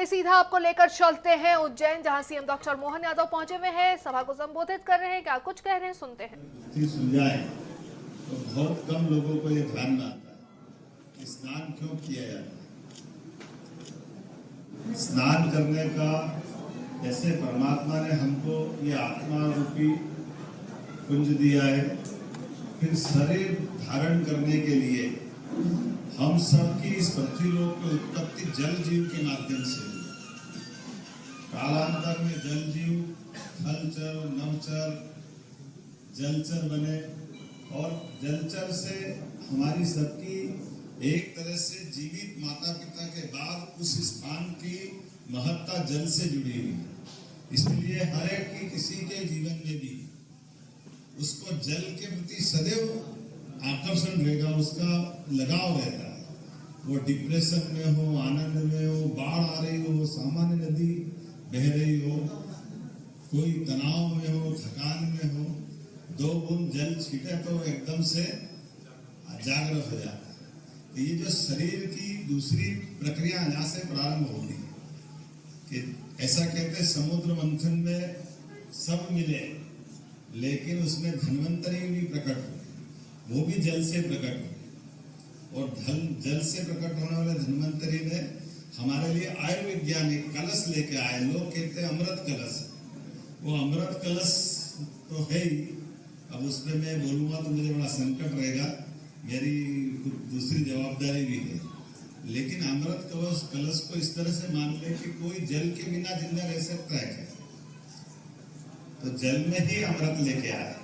सीधा आपको लेकर चलते हैं उज्जैन, जहां सीएम डॉक्टर मोहन यादव पहुंचे हुए हैं, सभा को संबोधित कर रहे हैं। क्या कुछ कह रहे हैं, सुनते हैं। सुलझाए तो बहुत कम लोगों को ये ध्यान में आता है कि स्नान क्यों किया जाता है। स्नान करने का जैसे परमात्मा ने हमको ये आत्मा रूपी कुंज दिया है, फिर शरीर धारण करने के लिए हम सब की इस पृथ्वी लोक की उत्पत्ति जल जीव के माध्यम से, कालांतर में जल जीव थलचर नवचर जलचर बने और जलचर से हमारी सबकी एक तरह से जीवित माता पिता के बाद उस स्थान की महत्ता जल से जुड़ी हुई है। इसलिए हर एक की किसी के जीवन में भी उसको जल के प्रति सदैव आकर्षण रहेगा, उसका लगाव रहता है। वो डिप्रेशन में हो, आनंद में हो, बाढ़ आ रही हो, सामान्य नदी बह रही हो, कोई तनाव में हो, थकान में हो, दो बूंद जल छीटे तो एकदम से जागृत हो जाता है। तो ये जो शरीर की दूसरी प्रक्रिया यहाँ से प्रारंभ होती है कि ऐसा कहते हैं समुद्र मंथन में सब मिले, लेकिन उसमें धन्वंतरी भी प्रकट हुए, वो भी जल से प्रकट हुए। और जल से प्रकट होने वाले धन्वंतरी ने हमारे लिए आयुर्वैज्ञानिक कलश लेके आए। लोग कहते हैं अमृत कलश, वो अमृत कलश तो है ही। अब उस पर मैं बोलूंगा तो मुझे बड़ा संकट रहेगा, मेरी दूसरी जवाबदारी भी है। लेकिन अमृत कलश को इस तरह से मान ले कि कोई जल के बिना जिंदा रह सकता है क्या? तो जल में ही अमृत लेके आए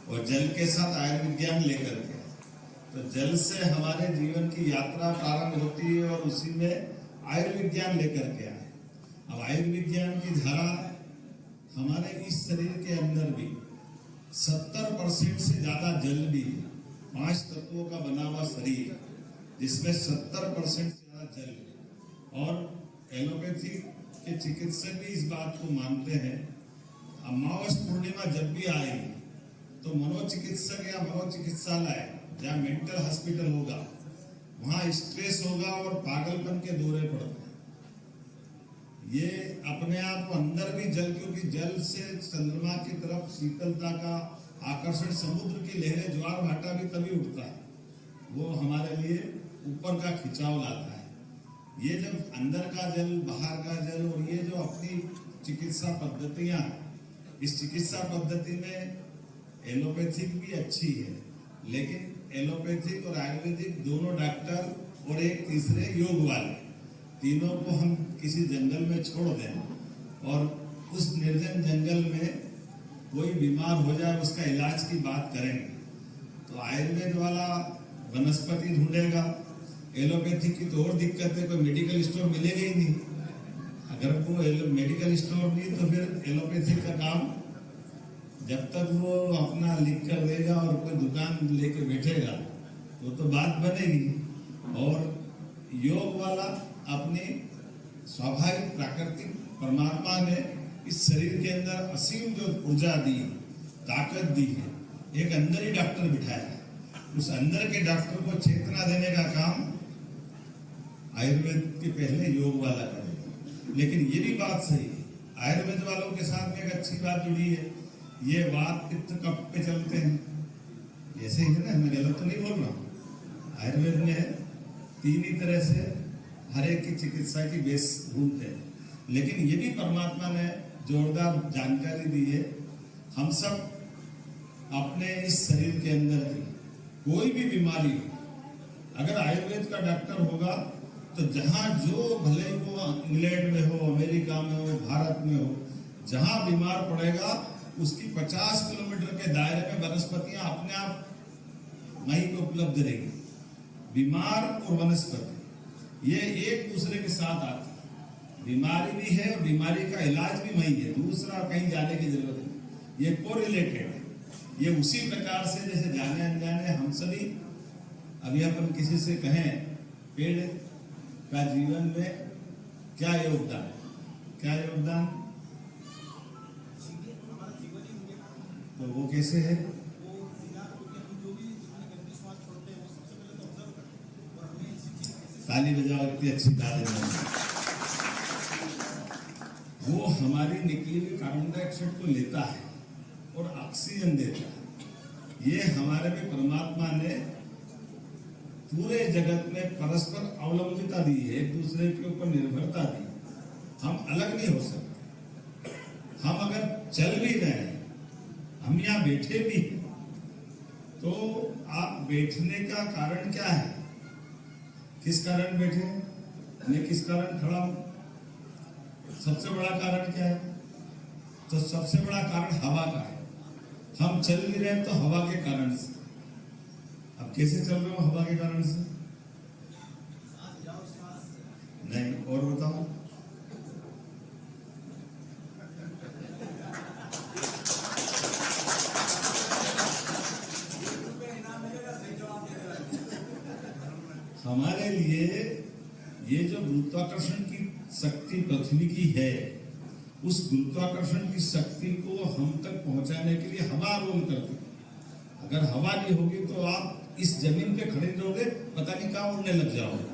और जल के साथ आयुर्विज्ञान लेकर के, तो जल से हमारे जीवन की यात्रा प्रारंभ होती है और उसी में आयुर्विज्ञान लेकर के आए। अब आयुर्विज्ञान की धारा हमारे इस शरीर के अंदर भी 70% से ज्यादा जल भी है। 5 तत्वों का बना हुआ शरीर जिसमें 70% से ज्यादा जल है। और एलोपैथी के चिकित्सक भी इस बात को मानते हैं। अमावस पूर्णिमा जब भी आएगी तो मनोचिकित्सक या मनोचिकित्सालय जहाँ मेंटल हॉस्पिटल होगा, वहां स्ट्रेस होगा और पागलपन के दौरे पड़ते हैं। ये अपने आप अंदर भी जल, क्योंकि जल से चंद्रमा की तरफ शीतलता का आकर्षण, समुद्र की लहरें, ज्वार भाटा भी तभी उठता है, वो हमारे लिए ऊपर का खिंचाव लाता है। ये जब अंदर का जल, बाहर का जल, और ये जो अपनी चिकित्सा पद्धतियां, इस चिकित्सा पद्धति में एलोपैथिक भी अच्छी है, लेकिन एलोपैथिक और आयुर्वेदिक दोनों डॉक्टर और एक तीसरे योग वाले, तीनों को हम किसी जंगल में छोड़ दें और उस निर्जन जंगल में कोई बीमार हो जाए, उसका इलाज की बात करेंगे तो आयुर्वेद वाला वनस्पति ढूंढेगा। एलोपैथिक की तो और दिक्कत है, कोई मेडिकल स्टोर मिलेगा ही नहीं। अगर वो मेडिकल स्टोर नहीं तो फिर एलोपैथिक का काम जब तक वो अपना लिख कर देगा और कोई दुकान लेके बैठेगा तो बात बनेगी। और योग वाला अपनी स्वाभाविक प्राकृतिक परमात्मा ने इस शरीर के अंदर असीम जो ऊर्जा दी, ताकत दी है, एक अंदर ही डॉक्टर बिठाया है। उस अंदर के डॉक्टर को चेतना देने का काम आयुर्वेद के पहले योग वाला करेगा। लेकिन ये भी बात सही है, आयुर्वेद वालों के साथ में एक अच्छी बात जुड़ी है, ये वात पित्त कफ पे चलते हैं। ऐसे ही है ना, मैं गलत तो नहीं बोल रहा हूँ। आयुर्वेद में 3 ही तरह से हर एक की चिकित्सा की बेस ढूंढते हैं, लेकिन ये भी परमात्मा ने जोरदार जानकारी दी है। हम सब अपने इस शरीर के अंदर की कोई भी बीमारी हो, अगर आयुर्वेद का डॉक्टर होगा तो जहां जो, भले वो इंग्लैंड में हो, अमेरिका में हो, भारत में हो, जहां बीमार पड़ेगा उसकी 50 किलोमीटर के दायरे में वनस्पतियां अपने आप वहीं पे उपलब्ध रहेगी। बीमार और वनस्पति ये एक दूसरे के साथ आती है। बीमारी भी है और बीमारी का इलाज भी वही है, दूसरा कहीं जाने की जरूरत नहीं, ये कोरिलेटेड है। ये उसी प्रकार से जैसे जाने अनजाने हम सभी, अभी अपन किसी से कहें पेड़ का जीवन में क्या योगदान, क्या योगदान, तो वो कैसे है? ताली बजाओ, इतनी अच्छी ताली बजाओ। वो हमारी निकली हुई कार्बन डाइऑक्साइड को लेता है और ऑक्सीजन देता है। ये हमारे में परमात्मा ने पूरे जगत में परस्पर अवलंबिता दी है, एक दूसरे के ऊपर निर्भरता दी। हम अलग नहीं हो सकते। हम अगर चल भी रहे हैं, हम यहाँ बैठे भी हैं, तो आप बैठने का कारण क्या है? किस कारण बैठे हैं? मैं किस कारण खड़ा हूं? सबसे बड़ा कारण क्या है? तो सबसे बड़ा कारण हवा का है। हम चल भी रहे हैं तो हवा के कारण से। अब कैसे चल रहे हो? हवा के कारण से नहीं। और बताओ, हमारे लिए ये जो गुरुत्वाकर्षण की शक्ति पृथ्वी की है, उस गुरुत्वाकर्षण की शक्ति को हम तक पहुंचाने के लिए हवा रोल करती है। अगर हवा नहीं होगी तो आप इस जमीन पे खड़े रहोगे, पता नहीं कहाँ उड़ने लग जाओगे।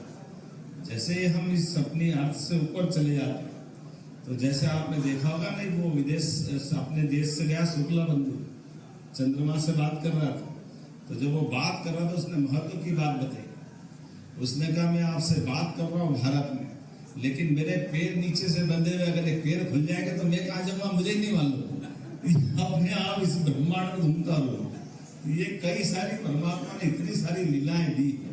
जैसे हम इस अपनी अर्थ से ऊपर चले जाते हैं, तो जैसे आपने देखा होगा नहीं, वो विदेश अपने देश से गया शुक्ला बंधु, चंद्रमा से बात कर रहा था। तो जब वो बात कर रहा था, उसने महत्व की बात बताई। उसने कहा मैं आपसे बात कर रहा हूँ भारत में, लेकिन मेरे पैर नीचे से बंधे हुए, अगर एक पैर खुल जाएंगे तो मैं कहाँ जाऊंगा मुझे ही नहीं मालूम। अपने आप इस ब्रह्मांड में घूमता रहूं। ये कई सारी परमात्मा ने इतनी सारी लीलाएं दी है।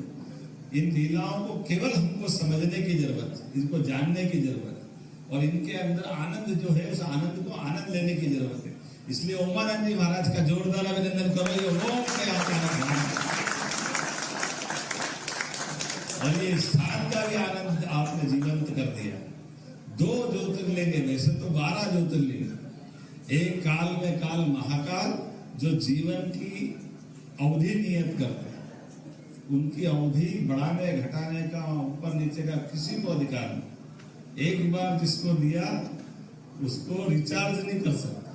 इन लीलाओं को केवल हमको समझने की जरूरत है, इनको जानने की जरूरत है, और इनके अंदर आनंद जो है, उस आनंद को आनंद लेने की जरूरत है। इसलिए ओमानंद जी महाराज का जोरदार अभिनंदन करो। ये ओम के आनंद, और ये स्थान का भी आनंद आपने जीवंत कर दिया। 2 ज्योतिर्लिंग, वैसे तो 12 ज्योतिर्लिंग, एक काल में काल महाकाल, जो जीवन की अवधि नियत करते हैं। उनकी अवधि बढ़ाने घटाने का, ऊपर नीचे का किसी को अधिकार नहीं। एक बार जिसको दिया उसको रिचार्ज नहीं कर सकता।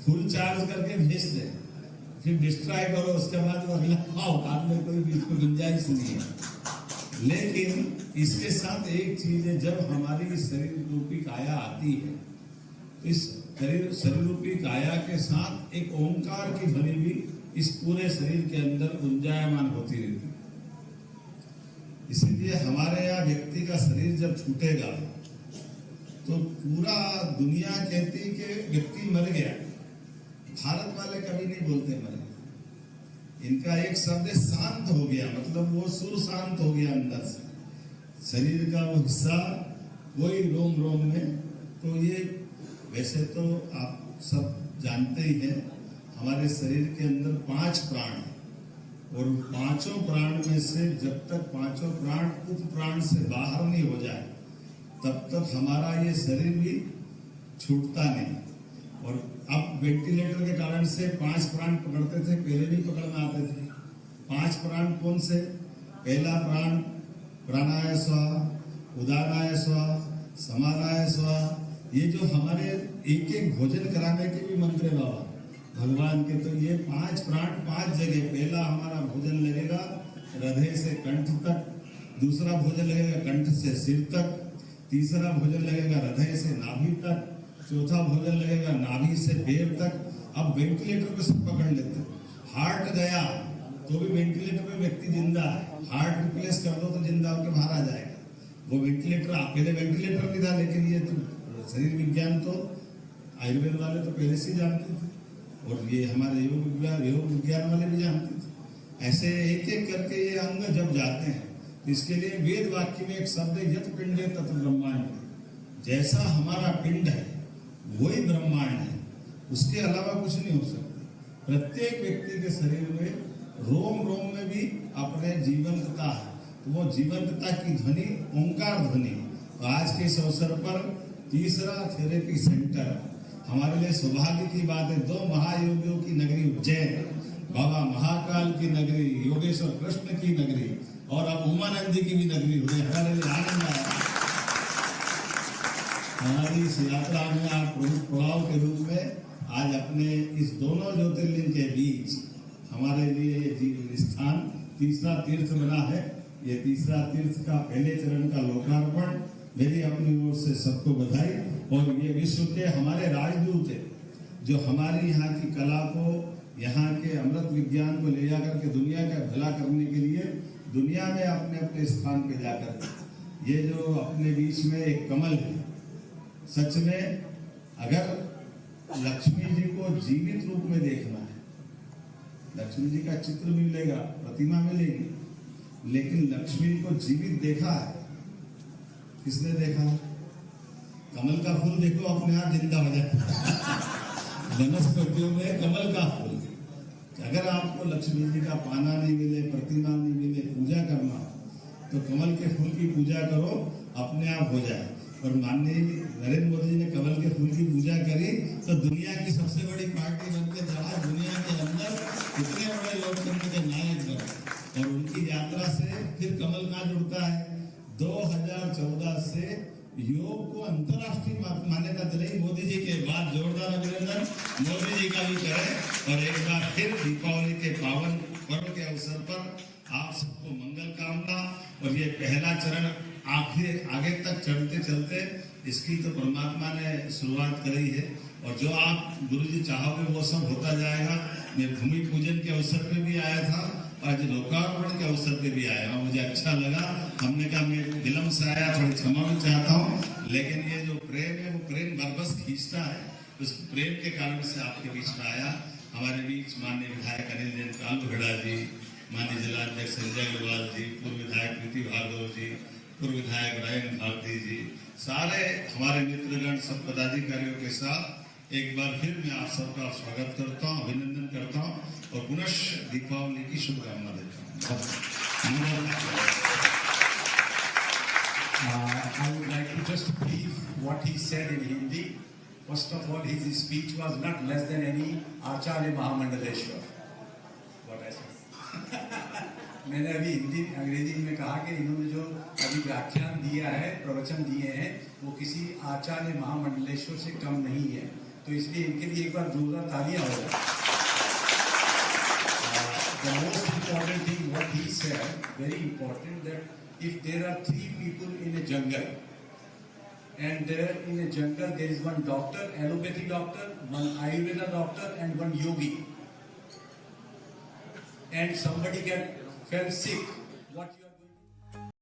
फुल चार्ज करके भेज दे, फिर डिस्ट्रॉय करो, उसके बाद वो अगला पाओ, बाद में कोई भी इसको गुंजाइश नहीं है। लेकिन इसके साथ एक चीज है, जब हमारी शरीर रूपी काया आती है, तो इस शरीर रूपी काया के साथ एक ओंकार की ध्वनि भी इस पूरे शरीर के अंदर गुंजायमान होती रहती है। इसीलिए हमारे यहाँ व्यक्ति का शरीर जब छूटेगा तो पूरा दुनिया कहती कि व्यक्ति मर गया। भारत वाले कभी नहीं बोलते मरे। इनका एक शब्द है शांत हो गया, मतलब वो सुर शांत हो गया अंदर से। शरीर का वो हिस्सा वही रोम रोम में। तो ये वैसे तो आप सब जानते ही हैं, हमारे शरीर के अंदर 5 प्राण हैं, और 5 प्राण में से जब तक 5 प्राण उप प्राण से बाहर नहीं हो जाए, तब तक हमारा ये शरीर भी छूटता नहीं। और अब वेंटिलेटर के कारण से 5 प्राण पकड़ते थे, पहले भी पकड़ना आते थे। 5 प्राण कौन से? पहला प्राण प्राणाय स्वाहा, उदानाय स्वाहा, समानाय स्वाहा। ये जो हमारे एक एक भोजन कराने के भी मंत्र है बाबा भगवान के। तो ये 5 प्राण 5 जगह, पहला हमारा भोजन लगेगा हृदय से कंठ तक, दूसरा भोजन लगेगा कंठ से सिर तक, तीसरा भोजन लगेगा हृदय से नाभि तक, चौथा भोजन लगेगा नाभि से पैर तक। अब वेंटिलेटर को सब पकड़ लेते हैं। हार्ट गया तो भी वेंटिलेटर में व्यक्ति जिंदा है, हार्ट रिप्लेस कर दो तो जिंदा होकर बाहर आ जाएगा। वो वेंटिलेटर, पहले वेंटिलेटर नहीं था, लेकिन ये तो शरीर विज्ञान तो आयुर्वेद वाले तो पहले से जानते थे, और ये हमारे योग विज्ञान वाले भी जानते थे। ऐसे एक एक करके ये अंग जब जाते हैं, तो इसके लिए वेद वाक्य में एक शब्द है, यत पिंडे तत् ब्रह्मांड। जैसा हमारा पिंड है वही ब्रह्मांड है, उसके अलावा कुछ नहीं हो सकता। प्रत्येक व्यक्ति के शरीर में रोम रोम में भी अपने जीवंतता है, तो वो जीवंतता की ध्वनि ओंकार ध्वनि। तो आज के इस अवसर पर तीसरा थेरेपी सेंटर हमारे लिए सौभाग्य की बात है। 2 महायोगियों की नगरी उज्जैन, बाबा महाकाल की नगरी, योगेश्वर कृष्ण की नगरी, और अब उमानंद जी की भी नगरी हुई। हमारे लिए आनंद आया। हमारी इस यात्रा में आप प्रमुख प्रभाव के रूप में आज अपने इस दोनों ज्योतिर्लिंग के बीच हमारे लिए ये स्थान तीसरा तीर्थ बना है। ये तीसरा तीर्थ का पहले चरण का लोकार्पण मेरी अपनी ओर से सबको बधाई। और ये विश्व के हमारे राजदूत हैं जो हमारी यहाँ की कला को, यहाँ के अमृत विज्ञान को ले जाकर के दुनिया का भला करने के लिए दुनिया में अपने अपने स्थान पे जाकर ये जो अपने बीच में एक कमल है, सच में अगर लक्ष्मी जी को जीवित रूप में देखना है, लक्ष्मी जी का चित्र मिलेगा, प्रतिमा मिलेगी, लेकिन लक्ष्मी को जीवित देखा है, किसने देखा? कमल का फूल देखो अपने आप जिंदा हो जाता है। वनस्पतियों में कमल का फूल। अगर आपको लक्ष्मी जी का पाना नहीं मिले, प्रतिमा नहीं मिले, पूजा करना, तो कमल के फूल की पूजा करो, अपने आप हो जाए। और माननीय नरेंद्र मोदी जी ने कमल के फूल की पूजा करी तो दुनिया की सबसे बड़ी पार्टी बनकर जहाँ दुनिया के अंदर इतने बड़े लोकतंत्र के नायक बने। और उनकी यात्रा से फिर कमल कहाँ जुड़ता है? 2014 से योग को अंतर्राष्ट्रीय मान्यता दिलाई मोदी जी के बाद। जोरदार अभिनंदन मोदी जी का भी करें। और एक बार फिर दीपावली के पावन पर्व के अवसर पर आप सबको मंगल कामना। और ये पहला चरण आगे तक चलते चलते इसकी तो परमात्मा ने शुरुआत करी है, और जो आप गुरु जी चाहोगे वो सब होता जाएगा। मैं भूमि पूजन के अवसर पे भी आया था, आज लोकार्पण के अवसर पे भी आया। मुझे अच्छा लगा। हमने कहा मैं विलम्ब से आया, थोड़ी क्षमा भी चाहता हूँ, लेकिन ये जो प्रेम है वो प्रेम बरबस खींचता है। उस प्रेम के कारण से आपके बीच में आया। हमारे बीच माननीय विधायक अनिल जैन कालूगढ़ा जी, माननीय जिलाध्यक्ष संजय अग्रवाल जी, पूर्व विधायक प्रीति भार्गव जी, पूर्व विधायक रायन भारती जी, सारे हमारे मित्रगण, सब पदाधिकारियों के साथ एक बार फिर मैं आप सबका स्वागत करता हूँ, अभिनंदन करता हूँ और पुनः दीपावली की शुभकामना देता हूँ। I would like to just brief what he said in Hindi. First of all, his speech was not less than any Acharya Mahamandaleshwar. What I said. मैंने अभी हिंदी अंग्रेजी में कहा कि इन्होंने जो अभी व्याख्यान दिया है, प्रवचन दिए हैं, वो किसी आचार्य महामंडलेश्वर से कम नहीं है। तो इसलिए इनके लिए एक बार जोरदार तालियां हो जाए। The most important thing what he said, very important, that if there are 3 people in a jungle, and there in a jungle there is one doctor, allopathy doctor, one Ayurveda doctor, and one yogi, and somebody fell sick, what